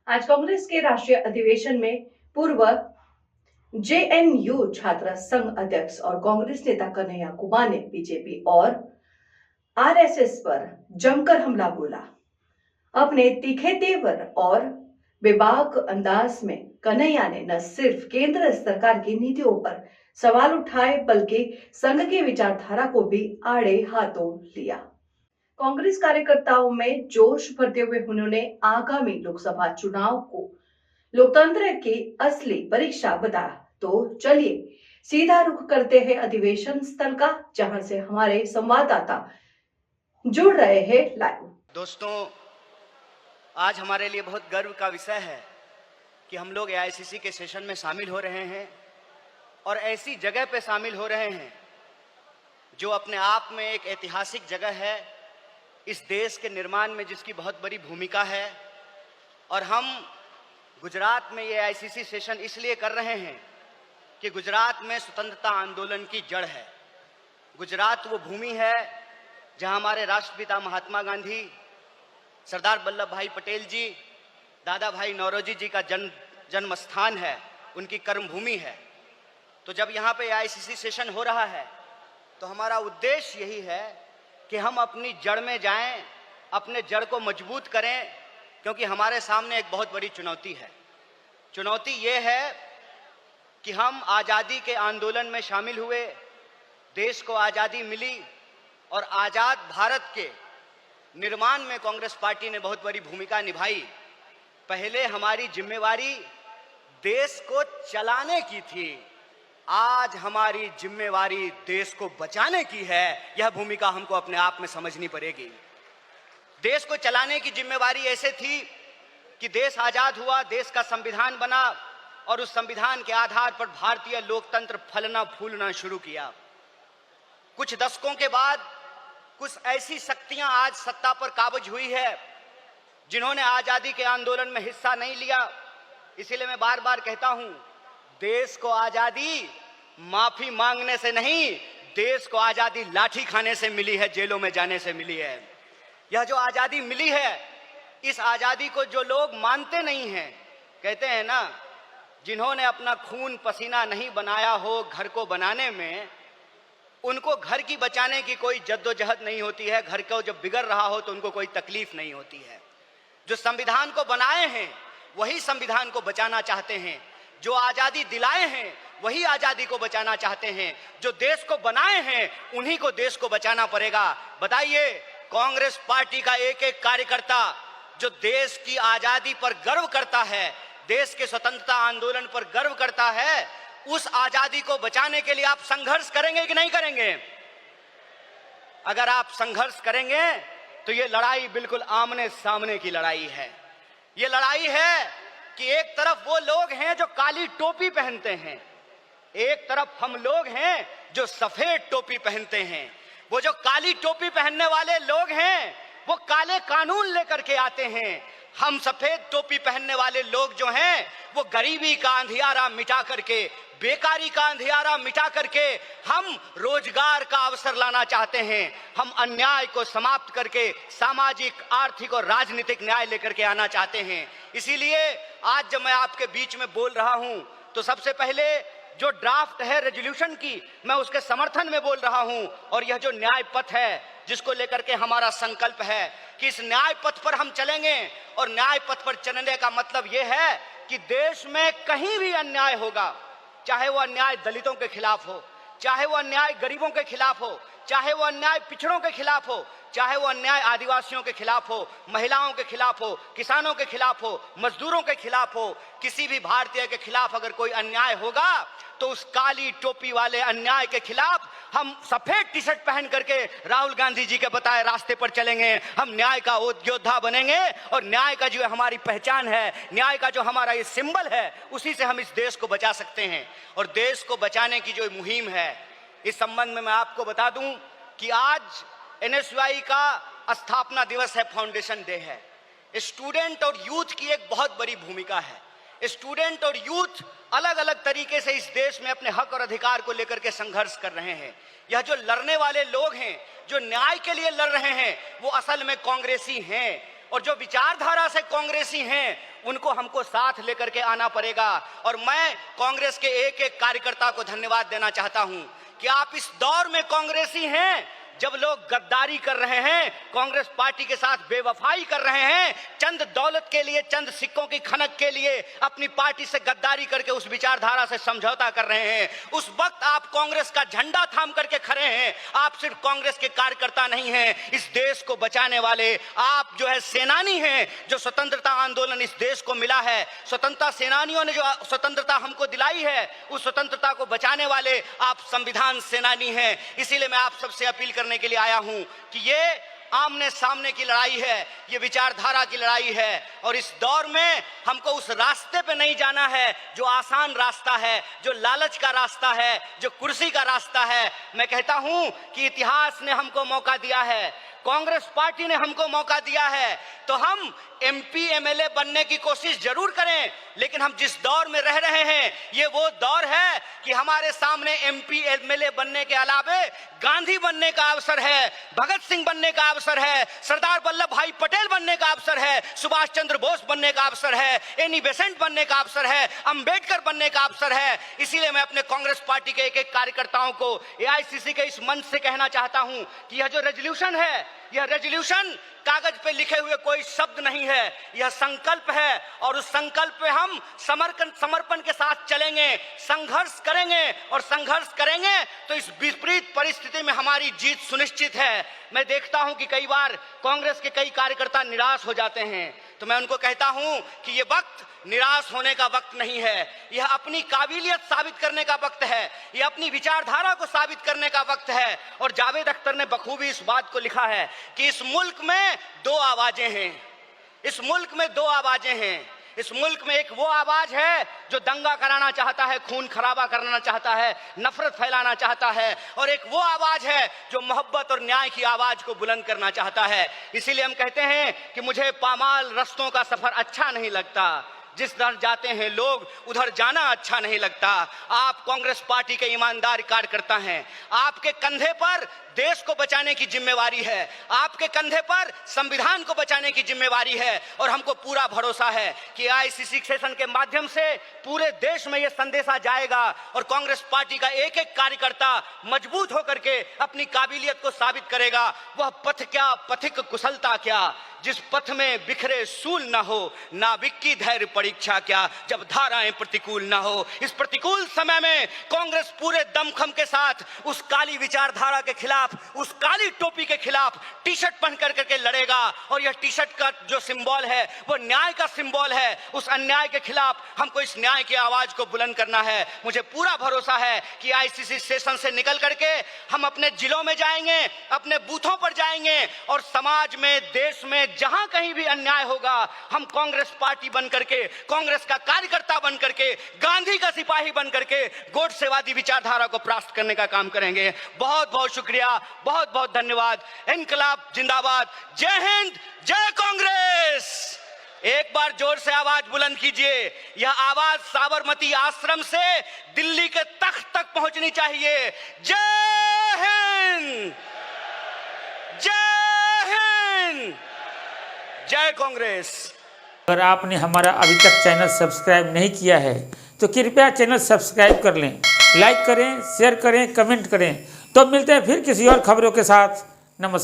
आज कांग्रेस के राष्ट्रीय अधिवेशन में पूर्व जेएनयू छात्र संघ अध्यक्ष और कांग्रेस नेता कन्हैया कुमार ने बीजेपी और आरएसएस पर जमकर हमला बोला। अपने तीखे तेवर और बेबाक अंदाज में कन्हैया ने न सिर्फ केंद्र सरकार की नीतियों पर सवाल उठाए बल्कि संघ की विचारधारा को भी आड़े हाथों लिया। कांग्रेस कार्यकर्ताओं में जोश भरते हुए उन्होंने आगामी लोकसभा चुनाव को लोकतंत्र की असली परीक्षा बताया। तो चलिए सीधा रुख करते हैं अधिवेशन स्थल का, जहां से हमारे संवाददाता जुड़ रहे हैं लाइव। दोस्तों, आज हमारे लिए बहुत गर्व का विषय है कि हम लोग एआईसीसी के सेशन में शामिल हो रहे हैं और ऐसी जगह पे शामिल हो रहे हैं जो अपने आप में एक ऐतिहासिक जगह है, इस देश के निर्माण में जिसकी बहुत बड़ी भूमिका है। और हम गुजरात में ये एआईसीसी सेशन इसलिए कर रहे हैं कि गुजरात में स्वतंत्रता आंदोलन की जड़ है। गुजरात वो भूमि है जहां हमारे राष्ट्रपिता महात्मा गांधी, सरदार वल्लभ भाई पटेल जी, दादा भाई नौरोजी जी का जन्म स्थान है, उनकी कर्मभूमि है। तो जब यहाँ पे एआईसीसी सेशन हो रहा है तो हमारा उद्देश्य यही है कि हम अपनी जड़ में जाएं, अपने जड़ को मजबूत करें, क्योंकि हमारे सामने एक बहुत बड़ी चुनौती है। चुनौती ये है कि हम आज़ादी के आंदोलन में शामिल हुए, देश को आज़ादी मिली और आज़ाद भारत के निर्माण में कांग्रेस पार्टी ने बहुत बड़ी भूमिका निभाई। पहले हमारी जिम्मेवारी देश को चलाने की थी, आज हमारी जिम्मेवारी देश को बचाने की है। यह भूमिका हमको अपने आप में समझनी पड़ेगी। देश को चलाने की जिम्मेवारी ऐसे थी कि देश आजाद हुआ, देश का संविधान बना और उस संविधान के आधार पर भारतीय लोकतंत्र फलना फूलना शुरू किया। कुछ दशकों के बाद कुछ ऐसी शक्तियां आज सत्ता पर काबिज हुई है जिन्होंने आजादी के आंदोलन में हिस्सा नहीं लिया। इसीलिए मैं बार बार कहता हूं, देश को आजादी माफी मांगने से नहीं, देश को आजादी लाठी खाने से मिली है, जेलों में जाने से मिली है। यह जो आजादी मिली है, इस आजादी को जो लोग मानते नहीं हैं, कहते हैं ना, जिन्होंने अपना खून पसीना नहीं बनाया हो घर को बनाने में, उनको घर की बचाने की कोई जद्दोजहद नहीं होती है। घर को जब बिगड़ रहा हो तो उनको कोई तकलीफ नहीं होती है। जो संविधान को बनाए हैं वही संविधान को बचाना चाहते हैं, जो आजादी दिलाए हैं वही आजादी को बचाना चाहते हैं, जो देश को बनाए हैं उन्हीं को देश को बचाना पड़ेगा। बताइए, कांग्रेस पार्टी का एक एक कार्यकर्ता जो देश की आजादी पर गर्व करता है, देश के स्वतंत्रता आंदोलन पर गर्व करता है, उस आजादी को बचाने के लिए आप संघर्ष करेंगे कि नहीं करेंगे? अगर आप संघर्ष करेंगे तो ये लड़ाई बिल्कुल आमने सामने की लड़ाई है। ये लड़ाई है कि एक तरफ वो लोग हैं जो काली टोपी पहनते हैं, एक तरफ हम लोग हैं जो सफेद टोपी पहनते हैं। वो जो काली टोपी पहनने वाले लोग हैं वो काले कानून लेकर के आते हैं। हम सफेद टोपी पहनने वाले लोग जो हैं वो गरीबी का अंधियारा मिटा करके, बेकारी का अंधियारा मिटा करके हम रोजगार का अवसर लाना चाहते हैं। हम अन्याय को समाप्त करके सामाजिक, आर्थिक और राजनीतिक न्याय लेकर के आना चाहते हैं। इसीलिए आज जब मैं आपके बीच में बोल रहा हूं तो सबसे पहले जो ड्राफ्ट है रेजोल्यूशन की, मैं उसके समर्थन में बोल रहा हूं। और यह जो न्याय पथ है जिसको लेकर के हमारा संकल्प है कि इस न्याय पथ पर हम चलेंगे, और न्याय पथ पर चलने का मतलब यह है कि देश में कहीं भी अन्याय होगा, चाहे वो अन्याय दलितों के खिलाफ हो, चाहे वो अन्याय गरीबों के खिलाफ हो, चाहे वो अन्याय पिछड़ों के खिलाफ हो, चाहे वो अन्याय आदिवासियों के खिलाफ हो, महिलाओं के खिलाफ हो, किसानों के खिलाफ हो, मजदूरों के खिलाफ हो, किसी भी भारतीय के खिलाफ अगर कोई अन्याय होगा तो उस काली टोपी वाले अन्याय के खिलाफ हम सफेद टी शर्ट पहन करके राहुल गांधी जी के बताए रास्ते पर चलेंगे। हम न्याय का योद्धा बनेंगे और न्याय का जो हमारी पहचान है, न्याय का जो हमारा ये सिंबल है, उसी से हम इस देश को बचा सकते हैं। और देश को बचाने की जो मुहिम है, इस संबंध में मैं आपको बता दूं कि आज एनएसयूआई का स्थापना दिवस है, फाउंडेशन डे है। स्टूडेंट और यूथ की एक बहुत बड़ी भूमिका है। स्टूडेंट और यूथ अलग अलग तरीके से इस देश में अपने हक और अधिकार को लेकर के संघर्ष कर रहे हैं। यह जो लड़ने वाले लोग हैं, जो न्याय के लिए लड़ रहे हैं, वो असल में कांग्रेसी हैं। और जो विचारधारा से कांग्रेसी हैं उनको हमको साथ लेकर के आना पड़ेगा। और मैं कांग्रेस के एक एक कार्यकर्ता को धन्यवाद देना चाहता हूं कि आप इस दौर में कांग्रेसी हैं जब लोग गद्दारी कर रहे हैं, कांग्रेस पार्टी के साथ बेवफाई कर रहे हैं, चंद दौलत के लिए, चंद सिक्कों की खनक के लिए अपनी पार्टी से गद्दारी करके उस विचारधारा से समझौता कर रहे हैं। उस वक्त आप कांग्रेस का झंडा थाम करके खड़े हैं। आप सिर्फ कांग्रेस के कार्यकर्ता नहीं हैं, इस देश को बचाने वाले आप जो है सेनानी हैं। जो स्वतंत्रता आंदोलन इस देश को मिला है, स्वतंत्रता सेनानियों ने जो स्वतंत्रता हमको दिलाई है, उस स्वतंत्रता को बचाने वाले आप संविधान सेनानी हैं। इसीलिए मैं आप सबसे अपील करने के लिए आया हूं कि ये आमने सामने की लड़ाई है, ये विचारधारा की लड़ाई है। और इस दौर में हमको उस रास्ते पे नहीं जाना है जो आसान रास्ता है, जो लालच का रास्ता है, जो कुर्सी का रास्ता है। मैं कहता हूं कि इतिहास ने हमको मौका दिया है, कांग्रेस पार्टी ने हमको मौका दिया है, तो हम एमपी एमएलए बनने की कोशिश जरूर करें। लेकिन हम जिस दौर में रह रहे हैं ये वो दौर है कि हमारे सामने एमपी एमएलए बनने के अलावे गांधी बनने का अवसर है, भगत सिंह बनने का अवसर है, सरदार वल्लभ भाई पटेल बनने का अवसर है, सुभाष चंद्र बोस बनने का अवसर है, एनी बेसेंट बनने का अवसर है, अंबेडकर बनने का अवसर है। इसीलिए मैं अपने कांग्रेस पार्टी के एक एक कार्यकर्ताओं को एआईसीसी के इस मंच से कहना चाहता हूं कि यह जो रेजोल्यूशन है, यह रेजोल्यूशन कागज पे लिखे हुए कोई शब्द नहीं है, यह संकल्प है। और उस संकल्प पे हम समर्पण के साथ चलेंगे, संघर्ष करेंगे, और संघर्ष करेंगे तो इस विपरीत परिस्थिति में हमारी जीत सुनिश्चित है। मैं देखता हूं कि कई बार कांग्रेस के कई कार्यकर्ता निराश हो जाते हैं, तो मैं उनको कहता हूं कि यह वक्त निराश होने का वक्त नहीं है, यह अपनी काबिलियत साबित करने का वक्त है, यह अपनी विचारधारा को साबित करने का वक्त है। और जावेद अख्तर ने बखूबी इस बात को लिखा है कि इस मुल्क में दो आवाजें हैं, इस मुल्क में दो आवाजें हैं। इस मुल्क में एक वो आवाज है जो दंगा कराना चाहता है, खून खराबा करना चाहता है, नफरत फैलाना चाहता है, और एक वो आवाज है जो मोहब्बत और न्याय की आवाज को बुलंद करना चाहता है। इसीलिए हम कहते हैं कि मुझे पामाल रस्तों का सफर अच्छा नहीं लगता, जिस दर जाते हैं लोग उधर जाना अच्छा नहीं लगता। आप कांग्रेस पार्टी के ईमानदार कार्यकर्ता हैं, आपके कंधे पर देश को बचाने की जिम्मेवारी है, आपके कंधे पर संविधान को बचाने की जिम्मेवारी है। और हमको पूरा भरोसा है कि आईसीसी सेशन के माध्यम से पूरे देश में यह संदेशा जाएगा और कांग्रेस पार्टी का एक एक कार्यकर्ता मजबूत होकर के अपनी काबिलियत को साबित करेगा। वह पथ क्या, पथिक कुशलता क्या, जिस पथ में बिखरे सूल ना हो, नाविक की धैर्य परीक्षा क्या, जब धाराएं प्रतिकूल ना हो। इस प्रतिकूल समय में कांग्रेस पूरे दमखम के साथ उस काली विचारधारा के खिलाफ, उस काली टोपी के खिलाफ टी शर्ट पहन करके लड़ेगा। और यह टी शर्ट का जो सिंबल है वो न्याय का सिंबल है। उस अन्याय के खिलाफ हमको इस न्याय की आवाज को बुलंद करना है। मुझे पूरा भरोसा है कि आईसीसी सेशन से निकल करके हम अपने जिलों में जाएंगे, अपने बूथों पर जाएंगे, और समाज में, देश में जहां कहीं भी अन्याय होगा हम कांग्रेस पार्टी बन करके, कांग्रेस का कार्यकर्ता बन करके, गांधी का सिपाही बन करके गोडसेवादी विचारधारा को परास्त करने का काम करेंगे। बहुत बहुत शुक्रिया, बहुत बहुत धन्यवाद। इनकलाब जिंदाबाद, जय हिंद, जय कांग्रेस। एक बार जोर से आवाज बुलंद कीजिए। यह आवाज साबरमती आश्रम से दिल्ली के तख्त तक पहुंचनी चाहिए। जय हिंद, जय हिंद, जय कांग्रेस। अगर आपने हमारा अभी तक चैनल सब्सक्राइब नहीं किया है तो कृपया चैनल सब्सक्राइब कर लें, लाइक करें, शेयर करें, कमेंट करें। तो मिलते हैं फिर किसी और खबरों के साथ। नमस्कार।